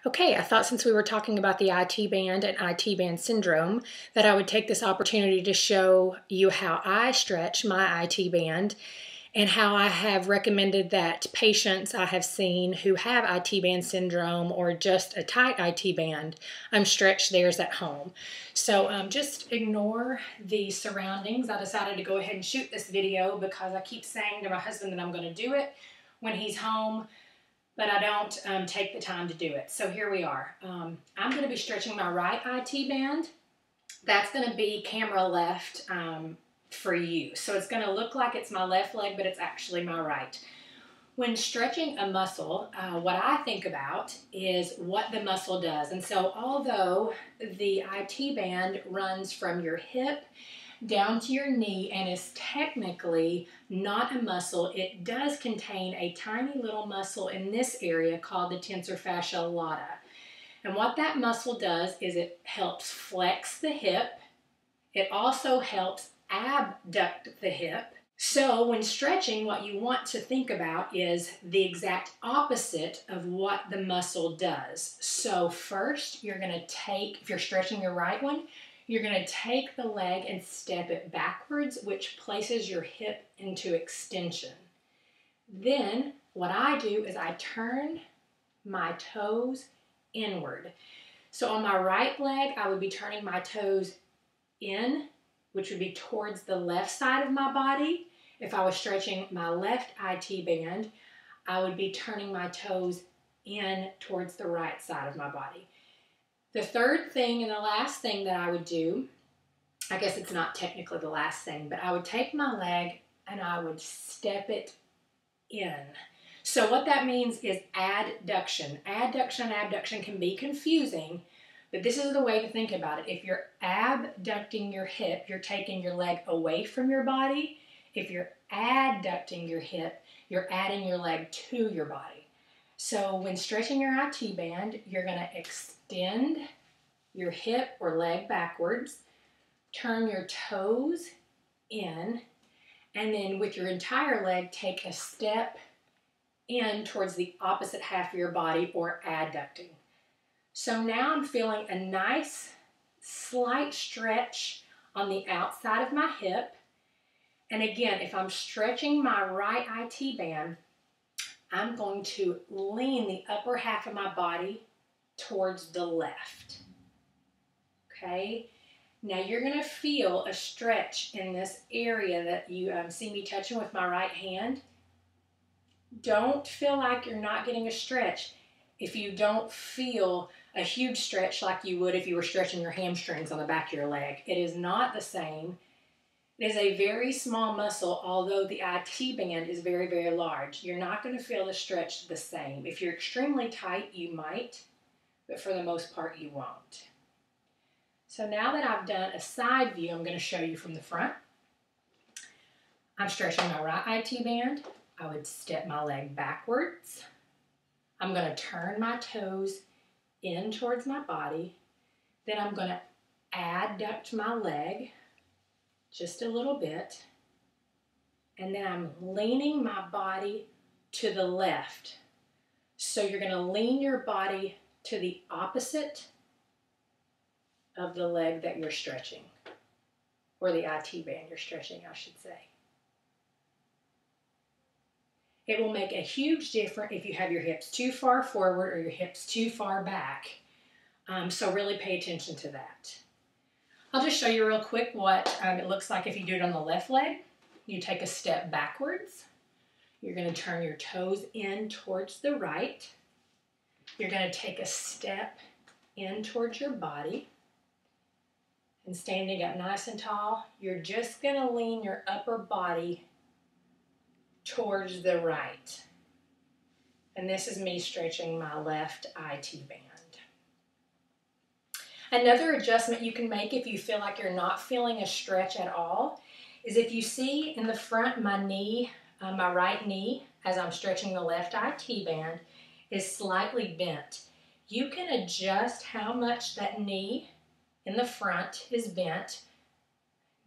Okay, I thought since we were talking about the IT band and IT band syndrome that I would take this opportunity to show you how I stretch my IT band and how I have recommended that patients I have seen who have IT band syndrome or just a tight IT band stretch theirs at home. So just ignore the surroundings. I decided to go ahead and shoot this video because I keep saying to my husband that I'm going to do it when he's home, but I don't take the time to do it. So here we are. I'm going to be stretching my right IT band. That's going to be camera left for you. So it's going to look like it's my left leg, but it's actually my right. When stretching a muscle, what I think about is what the muscle does. And so although the IT band runs from your hip down to your knee and is technically not a muscle, it does contain a tiny little muscle in this area called the tensor fascia lata. And what that muscle does is it helps flex the hip. It also helps abduct the hip. So when stretching, what you want to think about is the exact opposite of what the muscle does. So first, you're going to take, if you're stretching your right one, you're going to take the leg and step it backwards, which places your hip into extension. Then what I do is I turn my toes inward. So on my right leg, I would be turning my toes in, which would be towards the left side of my body. If I was stretching my left IT band, I would be turning my toes in towards the right side of my body. The third thing and the last thing that I would do, I guess it's not technically the last thing, but I would take my leg and I would step it in. So what that means is adduction. Adduction and abduction can be confusing, but this is the way to think about it. If you're abducting your hip, you're taking your leg away from your body. If you're adducting your hip, you're adding your leg to your body. So when stretching your IT band, you're going to extend your hip or leg backwards, turn your toes in, and then with your entire leg, take a step in towards the opposite half of your body or adducting. So now I'm feeling a nice slight stretch on the outside of my hip. And again, if I'm stretching my right IT band, I'm going to lean the upper half of my body towards the left. Okay? Now you're going to feel a stretch in this area that you see me touching with my right hand. Don't feel like you're not getting a stretch if you don't feel a huge stretch like you would if you were stretching your hamstrings on the back of your leg. It is not the same. It is a very small muscle, although the IT band is very, very large. You're not going to feel the stretch the same. If you're extremely tight, you might, but for the most part, you won't. So now that I've done a side view, I'm going to show you from the front. I'm stretching my right IT band. I would step my leg backwards. I'm going to turn my toes in towards my body. Then I'm going to adduct my leg just a little bit. And then I'm leaning my body to the left. So you're going to lean your body to the opposite of the leg that you're stretching, or the IT band you're stretching, I should say. It will make a huge difference if you have your hips too far forward or your hips too far back. So really pay attention to that. I'll just show you real quick what it looks like if you do it on the left leg. You take a step backwards. You're going to turn your toes in towards the right. You're going to take a step in towards your body. And standing up nice and tall, you're just going to lean your upper body towards the right. And this is me stretching my left IT band. Another adjustment you can make if you feel like you're not feeling a stretch at all is if you see in the front my knee, my right knee, as I'm stretching the left IT band, is slightly bent. You can adjust how much that knee in the front is bent.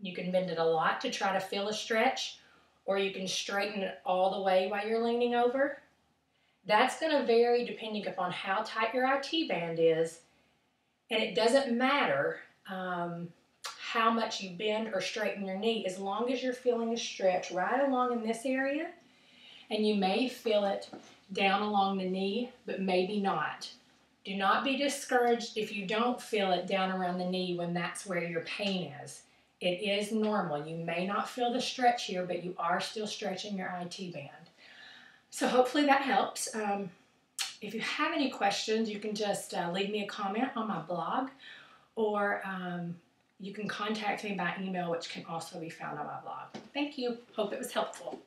You can bend it a lot to try to feel a stretch, or you can straighten it all the way while you're leaning over. That's going to vary depending upon how tight your IT band is, and it doesn't matter how much you bend or straighten your knee, as long as you're feeling a stretch right along in this area, and you may feel it down along the knee, but maybe not. Do not be discouraged if you don't feel it down around the knee when that's where your pain is. It is normal. You may not feel the stretch here, but you are still stretching your IT band. So hopefully that helps. If you have any questions, you can just leave me a comment on my blog, or you can contact me by email, which can also be found on my blog. Thank you. Hope it was helpful.